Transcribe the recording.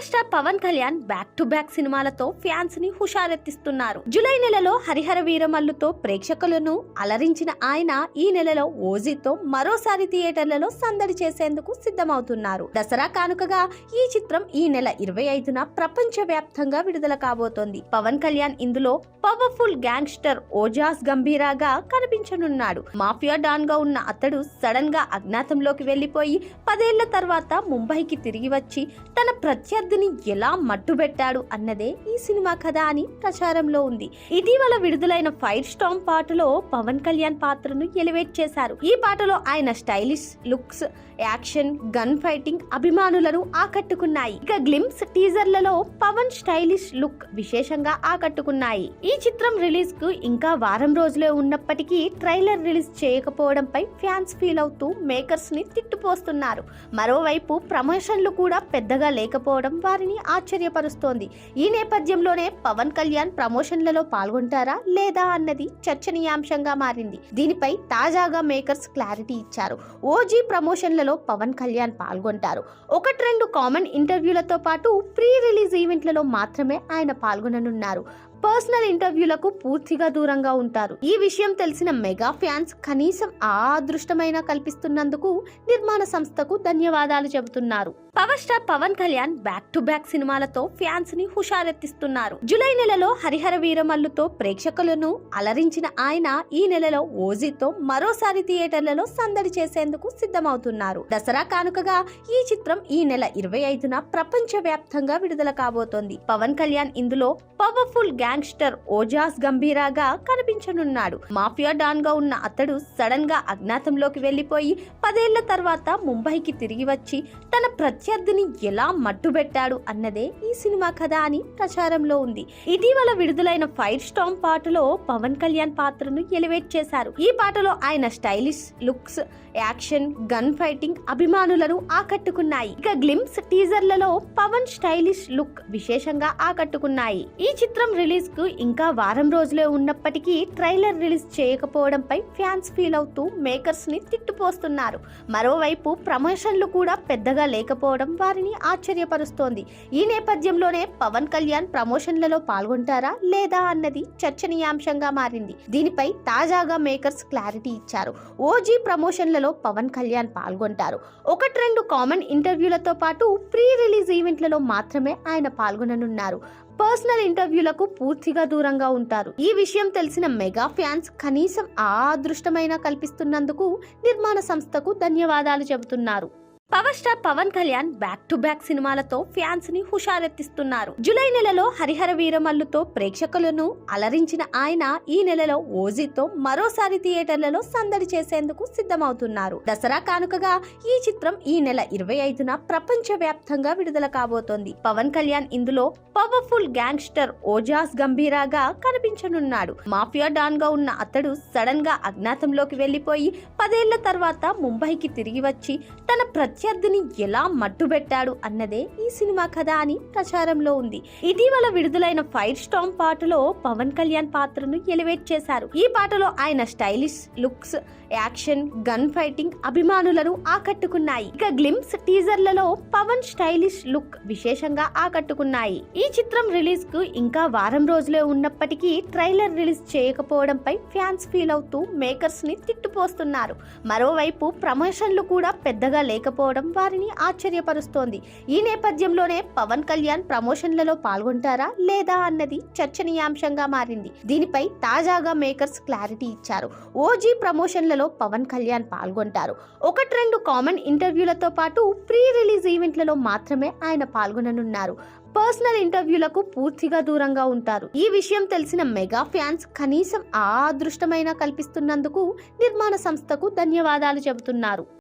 Power star Pawan Kalyan back to back సినిమాలతో fans ని హుషారెత్తిస్తున్నారు. జూలై నెలలో హరిహర వీరమల్లుతో ప్రేక్షకులను అలరించిన ఆయన ఈ నెలలో ఓజీతో మరోసారి థియేటర్లలో సందడి చేసేందుకు సిద్ధమవుతున్నారు. దసరా కానుకగా ఈ చిత్రం ఈ నెల 25న ప్రపంచ వ్యాప్తంగా విడుదల కాబోతోంది. పవన్ కళ్యాణ్ ఇందులో పవర్ఫుల్ గ్యాంగ్స్టర్ ఓజాస్ గంభీరాగా కనిపించనున్నాడు. మాఫియా డాన్ గా ఉన్న అతడు సడన్ గా అజ్ఞాతంలోకి వెళ్లిపోయి 10 ఏళ్ల తర్వాత ముంబైకి తిరిగి వచ్చి తన ప్రత్యర్థిని ఎలా మట్టుబెట్టాడు అన్నదే ఈ సినిమా కథ అని ప్రచారంలో ఉంది. ఇటీవల విడుదలైన ఫైర్ స్టార్మ్ పాటలో పవన్ కళ్యాణ్ పాత్రను ఎలివేట్ చేశారు. ఈ పాటలో ఆయన stylish looks, action, gun fighting అభిమానులను ఆకట్టుకున్నాయి. ఇక గ్లింప్స్ టీజర్లలో పవన్ స్టైలిష్ లుక్ విశేషంగా ఆకట్టుకున్నాయి. ఈ చిత్రం రిలీజ్ కు ఇంకా వారం రోజులే ఉన్నప్పటికీ ట్రైలర్ రిలీజ్ చేయకపోవడంపై ఫ్యాన్స్ ఫీల్ అవుతూ మేకర్స్ ని తిట్టుపోస్తున్నారు. మరోవైపు ప్రమోషన్లు కూడా పెద్దగా లేకపోవడం వారిని ఆశ్చర్యపరుస్తోంది. ఈ నేపథ్యంలోనే పవన్ కళ్యాణ్ ప్రమోషన్లలో పాల్గొంటారా లేదా అన్నది చర్చనీయాంశంగా మారింది. దీనిపై తాజాగా మేకర్స్ క్లారిటీ ఇచ్చారు. ఓజీ ప్రమోషన్లలో పవన్ కళ్యాణ్ పాల్గొంటారు. 1-2 కామన్ ఇంటర్వ్యూలతో పాటు ప్రీ రిలీజ్ ఈవెంట్లలో మాత్రమే ఆయన పాల్గొననున్నారు. పర్సనల్ ఇంటర్వ్యూలకు పూర్తిగా దూరంగా ఉంటారు. ఈ విషయం తెలిసిన మెగా ఫ్యాన్స్ కనీసం ఆ అదృష్టమైనా కల్పిస్తున్నందుకు నిర్మాణ సంస్థకు ధన్యవాదాలు చెబుతున్నారు. Power star Pawan Kalyan back to back సినిమాలతో ఫ్యాన్స్ ని హుషారెత్తిస్తున్నారు. జూలై నెలలో హరిహర వీరమల్లుతో ప్రేక్షకులను అలరించిన ఆయన ఈ నెలలో ఓజీతో మరోసారి థియేటర్లలో సందడి చేసేందుకు సిద్ధమవుతున్నారు. దసరా కానుకగా ఈ చిత్రం ఈ నెల 25న ప్రపంచ వ్యాప్తంగా విడుదల కాబోతోంది. పవన్ కళ్యాణ్ ఇందులో పవర్ఫుల్ గ్యాంగ్స్టర్ ఓజాస్ గంభీరాగా కనిపించనున్నాడు. మాఫియా డాన్ గా ఉన్న అతడు సడన్ గా అజ్ఞాతంలోకి వెళ్లిపోయి 10 ఏళ్ల తర్వాత ముంబైకి తిరిగి వచ్చి తన ప్రత్యర్థిని ఎలా మట్టుబెట్టాడు అన్నదే ఈ సినిమా కథ అని ప్రచారంలో ఉంది. ఇటీవల విడుదలైన ఫైర్ స్టార్మ్ పాటలో పవన్ కళ్యాణ్ పాత్రను ఎలివేట్ చేశారు. ఈ పాటలో ఆయన stylish looks, action, gun fighting అభిమానులను ఆకట్టుకున్నాయి. ఇక గ్లింప్స్ టీజర్లలో పవన్ స్టైలిష్ లుక్ విశేషంగా ఆకట్టుకున్నాయి. ఈ చిత్రం రిలీజ్ కు ఇంకా వారం రోజులే ఉన్నప్పటికీ ట్రైలర్ రిలీజ్ చేయకపోవడంపై ఫ్యాన్స్ ఫీల్ అవుతూ మేకర్స్ ని తిట్టుపోస్తున్నారు. మరోవైపు ప్రమోషన్లు కూడా పెద్దగా లేకపోవడం వారిని ఆశ్చర్యపరుస్తోంది. ఈ నేపథ్యంలోనే పవన్ కళ్యాణ్ ప్రమోషన్లలో పాల్గొంటారా లేదా అన్నది చర్చనీయాంశంగా మారింది. దీనిపై తాజాగా మేకర్స్ క్లారిటీ ఇచ్చారు. ఓజీ ప్రమోషన్లలో పవన్ కళ్యాణ్ పాల్గొంటారు. 1-2 కామన్ ఇంటర్వ్యూలతో పాటు ప్రీ రిలీజ్ ఈవెంట్లలో మాత్రమే ఆయన పాల్గొననున్నారు. పర్సనల్ ఇంటర్వ్యూలకు పూర్తిగా దూరంగా ఉంటారు. ఈ విషయం తెలిసిన మెగా ఫ్యాన్స్ కనీసం ఆ అదృష్టమైనా కల్పిస్తున్నందుకు నిర్మాణ సంస్థకు ధన్యవాదాలు చెబుతున్నారు. Power star Pawan Kalyan back to back సినిమాలతో ఫ్యాన్స్ ని హుషారెత్తిస్తున్నారు. జూలై నెలలో హరిహర వీరమల్లుతో ప్రేక్షకులను అలరించిన ఆయన ఈ నెలలో ఓజీతో మరోసారి థియేటర్లలో సందడి చేసేందుకు సిద్ధమవుతున్నారు. దసరా కానుకగా ఈ చిత్రం ఈ నెల 25న ప్రపంచ వ్యాప్తంగా విడుదల కాబోతోంది. పవన్ కళ్యాణ్ ఇందులో పవర్ఫుల్ గ్యాంగ్స్టర్ ఓజాస్ గంభీరాగా కనిపించనున్నాడు. మాఫియా డాన్ గా ఉన్న అతడు సడన్ గా అజ్ఞాతంలోకి వెళ్లిపోయి 10 ఏళ్ల తర్వాత ముంబైకి తిరిగి వచ్చి తన ప్రత్యర్థిని ఎలా మట్టుబెట్టాడు అన్నదే ఈ సినిమా కథ అని ప్రచారంలో ఉంది. ఇటీవల విడుదలైన ఫైర్ స్టార్మ్ పాటలో పవన్ కళ్యాణ్ పాత్రను ఎలివేట్ చేశారు. ఈ పాటలో ఆయన stylish looks, action, gun fighting అభిమానులను ఆకట్టుకున్నాయి. ఇక గ్లింప్స్ టీజర్లలో పవన్ స్టైలిష్ లుక్ విశేషంగా ఆకట్టుకున్నాయి. ఈ చిత్రం రిలీజ్ కు ఇంకా వారం రోజులే ఉన్నప్పటికీ ట్రైలర్ రిలీజ్ చేయకపోవడంపై ఫ్యాన్స్ ఫీల్ అవుతూ మేకర్స్ ని తిట్టుపోస్తున్నారు. మరోవైపు ప్రమోషన్లు కూడా పెద్దగా లేకపోవడం వారిని ఆశ్చర్యపరుస్తోంది. ఈ నేపథ్యంలోనే పవన్ కళ్యాణ్ ప్రమోషన్లలో పాల్గొంటారా లేదా అన్నది చర్చనీయాంశంగా మారింది. దీనిపై తాజాగా మేకర్స్ క్లారిటీ ఇచ్చారు. ఓజీ ప్రమోషన్లలో పవన్ కళ్యాణ్ పాల్గొంటారు. 1-2 కామన్ ఇంటర్వ్యూలతో పాటు ప్రీ రిలీజ్ ఈవెంట్లలో మాత్రమే ఆయన పాల్గొననున్నారు. పర్సనల్ ఇంటర్వ్యూలకు పూర్తిగా దూరంగా ఉంటారు. ఈ విషయం తెలిసిన మెగా ఫ్యాన్స్ కనీసం ఆ అదృష్టమైనా కల్పిస్తున్నందుకు నిర్మాణ సంస్థకు ధన్యవాదాలు చెబుతున్నారు.